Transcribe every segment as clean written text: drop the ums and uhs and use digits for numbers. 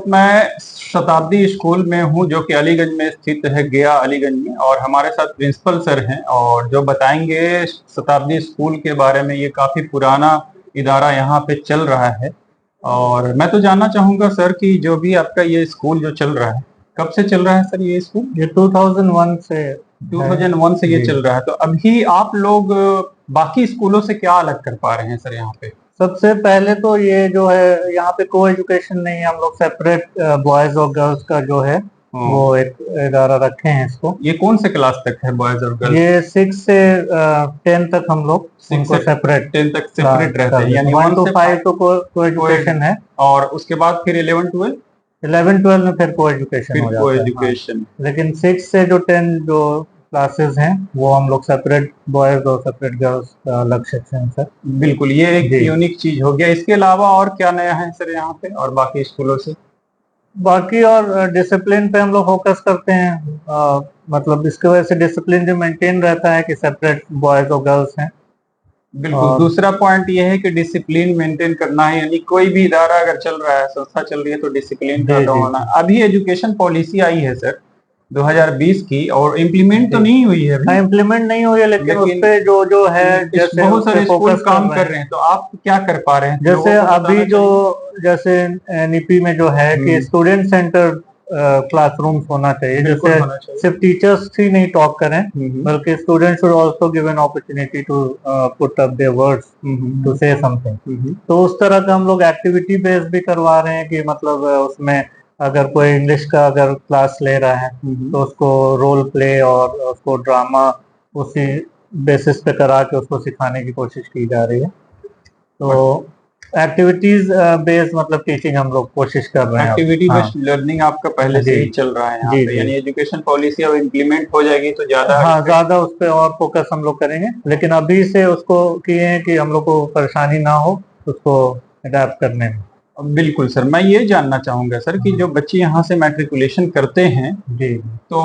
मैं शताब्दी स्कूल में हूँ जो कि अलीगंज में स्थित है, गया अलीगंज में। और हमारे साथ प्रिंसिपल सर हैं और जो बताएंगे शताब्दी स्कूल के बारे में। ये काफी पुराना इदारा यहाँ पे चल रहा है। और मैं तो जानना चाहूंगा सर कि जो भी आपका ये स्कूल जो चल रहा है, कब से चल रहा है सर ये स्कूल? ये 2001 से 2001 से ये चल रहा है। तो अभी आप लोग बाकी स्कूलों से क्या अलग कर पा रहे हैं सर यहाँ पे? सबसे पहले तो ये जो है यहाँ पे को एजुकेशन नहीं है, हम लोग सेपरेट बॉयज और गर्ल्स का जो है वो एक इदारा रखे हैं इसको। ये कौन से क्लास तक है बॉयज और गर्ल्स? ये 6 से 10 तक हम लोग उनको सेपरेट 10 तक सेपरेट रहते हैं, यानी 1 to 5 तो को एजुकेशन है। और उसके बाद फिर 11-12 में फिर को एजुकेशन हो जाता है। लेकिन 6 से जो 10 जो क्लासेस हैं वो हम लोग सेपरेट बॉयज और सेपरेट गर्ल्स का अलग सेक्शन है। बिल्कुल, ये एक यूनिक चीज हो गया। इसके अलावा और क्या नया है सर यहाँ पे और बाकी स्कूलों से? बाकी और डिसिप्लिन पे हम लोग फोकस करते हैं। मतलब इसकी वजह से डिसिप्लिन जो मेंटेन रहता है कि सेपरेट बॉयज और गर्ल्स हैं। बिल्कुल, दूसरा पॉइंट ये है कि डिसिप्लिन मेंटेन करना है, यानी कोई भी इदारा अगर चल रहा है, संस्था चल रही है, तो डिसिप्लिन का तो होना। अभी एजुकेशन पॉलिसी आई है सर 2020 की, और इम्प्लीमेंट तो नहीं हुई है अभी। इम्प्लीमेंट नहीं हुई है, लेकिन उस पे जो है जैसे बहुत सारे स्कूल काम कर रहे हैं। तो आप क्या कर पा रहे हैं? जैसे अभी जो जैसे एनईपी में जो है कि स्टूडेंट सेंटर क्लासरूम्स होना चाहिए, जैसे सिर्फ टीचर्स ही नहीं टॉक करें, बल्कि students should also given opportunity to put up their words to say something. तो उस तरह का हम लोग एक्टिविटी बेस्ड भी करवा रहे हैं कि मतलब उसमें अगर कोई इंग्लिश का अगर क्लास ले रहा है तो उसको रोल प्ले और उसको ड्रामा उसी बेसिस पे करा के उसको सिखाने की कोशिश की जा रही है। तो एक्टिविटीज बेस्ड मतलब टीचिंग हम लोग कोशिश कर रहे हैं। एक्टिविटी बेस्ड लर्निंग आपका पहले से ही चल रहा है यहाँ पे, यानी एजुकेशन पॉलिसी अब इम्प्लीमेंट हो जाएगी तो ज्यादा उस पर और फोकस हम लोग करेंगे। लेकिन अभी से उसको किए हैं कि हम लोग को परेशानी ना हो उसको अडेप्ट करने में। बिल्कुल सर, मैं ये जानना चाहूंगा सर कि जो बच्चे यहाँ से मैट्रिकुलेशन करते हैं तो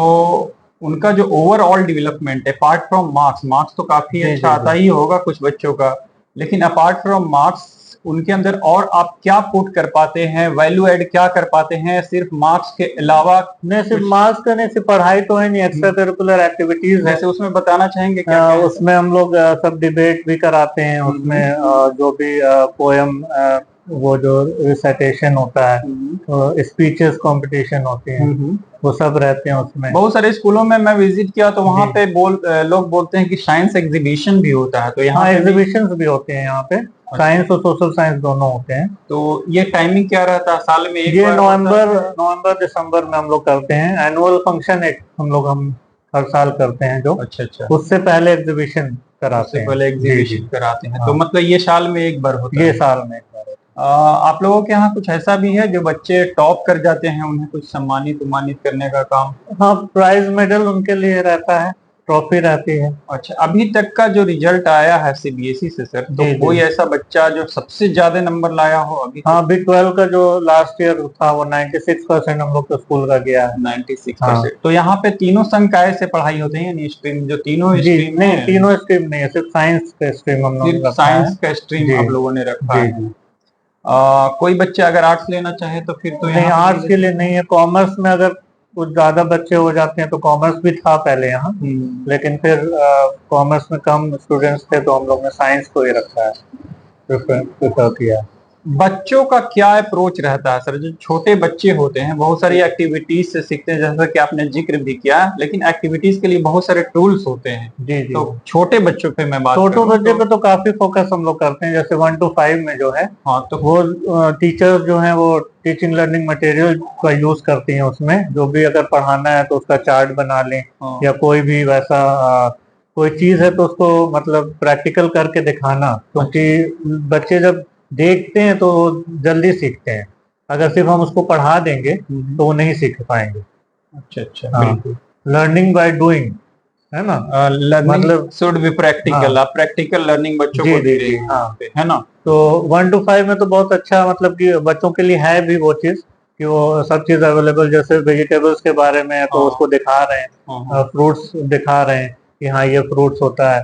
उनका जो ओवरऑल डेवलपमेंट है, अपार्ट फ्रॉम मार्क्स तो काफी अच्छा आता ही होगा कुछ बच्चों का, लेकिन अपार्ट फ्रॉम मार्क्स उनके अंदर और आप क्या पुट कर पाते हैं, वैल्यू ऐड क्या कर पाते हैं सिर्फ मार्क्स के अलावा? नहीं, सिर्फ मार्क्स का नहीं, सिर्फ पढ़ाई तो है नहीं, एक्स्ट्रा करिकुलर एक्टिविटीज है। जैसे उसमें बताना चाहेंगे क्या? उसमें हम लोग सब डिबेट भी कराते हैं, उसमें जो भी पोएम वो जो रिसाइटेशन होता है, तो स्पीचेस कंपटीशन होती हैं, वो सब रहते हैं उसमें। बहुत सारे स्कूलों में मैं विजिट किया तो वहाँ पे लोग बोलते हैं कि साइंस एग्जीबिशन भी होता है, तो यहाँ एग्जीबिशंस भी होते हैं यहाँ पे। साइंस और सोशल साइंस दोनों होते हैं। तो ये टाइमिंग क्या रहता है साल में? ये नवंबर दिसंबर में हम लोग करते हैं। एनुअल फंक्शन एक हम हर साल करते हैं जो। अच्छा। उससे पहले एग्जीबिशन कराते हैं। तो मतलब ये साल में एक बार होता है? ये साल में एक बार। आप लोगों के यहाँ कुछ ऐसा भी है जो बच्चे टॉप कर जाते हैं, उन्हें कुछ सम्मानित करने का काम? हाँ, प्राइज मेडल उनके लिए रहता है, ट्रॉफी रहती है। अच्छा, अभी तक का जो रिजल्ट आया है सीबीएसई से सर, तो कोई ऐसा बच्चा जो सबसे ज्यादा नंबर लाया हो अभी? हाँ, अभी 12 का जो लास्ट ईयर था वो 96% हम लोग के स्कूल का गया है। 96%। तो यहाँ पे तीनों संकाय से पढ़ाई होती है, यानी स्ट्रीम जो तीनों स्ट्रीम? नहीं, तीनों स्ट्रीम नहीं है, सिर्फ साइंस का स्ट्रीम हम लोग। साइंस का स्ट्रीम आप लोगों ने रखा है। कोई बच्चा अगर आर्ट्स लेना चाहे तो फिर तो नहीं, आर्ट्स के लिए नहीं है। कॉमर्स में अगर कुछ ज्यादा बच्चे हो जाते हैं तो कॉमर्स भी था पहले यहाँ, लेकिन फिर कॉमर्स में कम स्टूडेंट्स थे तो हम लोग ने साइंस को ही रखा है, प्रेफर किया। बच्चों का क्या अप्रोच रहता है सर? जो छोटे बच्चे होते हैं बहुत सारी एक्टिविटीज से सीखते हैं, जैसा कि आपने जिक्र भी किया, लेकिन एक्टिविटीज के लिए बहुत सारे टूल्स होते हैं। तो छोटे बच्चों पे मैं बात छोटे बच्चे पे तो काफी फोकस हम लोग करते हैं। जैसे 1 to 5 में जो है, हाँ, तो वो टीचर्स जो है वो टीचिंग लर्निंग मटेरियल का यूज करती हैं। उसमें जो भी अगर पढ़ाना है तो उसका चार्ट बना लें, या कोई भी वैसा कोई चीज है तो उसको मतलब प्रैक्टिकल करके दिखाना, क्योंकि बच्चे जब देखते हैं तो जल्दी सीखते हैं। अगर सिर्फ हम उसको पढ़ा देंगे तो वो नहीं सीख पाएंगे। अच्छा। लर्निंग बाय डूइंग है ना, मतलब शुड बी प्रैक्टिकल। आप प्रैक्टिकल लर्निंग बच्चों को दे रही है ना। तो 1 to 5 में तो बहुत अच्छा मतलब कि बच्चों के लिए है भी वो चीज कि वो सब चीज अवेलेबल। जैसे वेजिटेबल्स के बारे में तो उसको दिखा रहे हैं, फ्रूट्स दिखा रहे हैं कि हाँ ये फ्रूट्स होता है।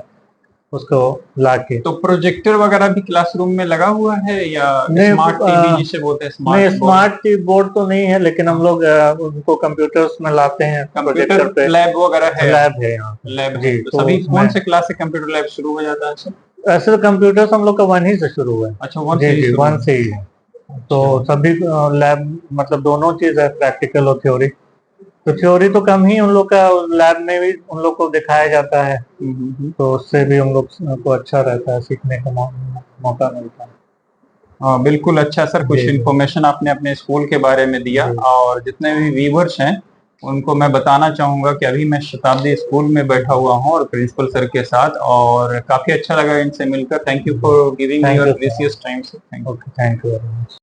उसको लाके। तो प्रोजेक्टर वगैरह भी क्लासरूम में लगा हुआ है या नहीं, स्मार्ट टीवी जिसे बोलते हैं नहीं, स्मार्ट स्मार्ट बोर्ड तो नहीं है, लेकिन हम लोग उनको कंप्यूटर्स में लाते हैं, कंप्यूटर पे लैब वगैरह है? लैब है यहाँ लैब जी। है। तो सभी कौन से क्लास से कंप्यूटर लैब शुरू हो जाता है सर? ऐसे तो कंप्यूटर्स हम लोग का 1 ही से शुरू हुआ है। अच्छा, 1 से ही 1 से ही है। तो सभी लैब मतलब दोनों चीज है, प्रैक्टिकल और थ्योरी। तो थ्योरी तो कम ही उन लोग का, लैब में भी उन लोग को दिखाया जाता है, तो उससे भी हम लोग को अच्छा रहता है, सीखने का मौका मिलता है। हाँ बिल्कुल, अच्छा सर, कुछ इन्फॉर्मेशन आपने अपने स्कूल के बारे में दिया, और जितने भी व्यूवर्स हैं उनको मैं बताना चाहूंगा कि अभी मैं शताब्दी स्कूल में बैठा हुआ हूँ और प्रिंसिपल सर के साथ, और काफी अच्छा लगा इनसे मिलकर। Thank you for giving your precious time sir. Thank you.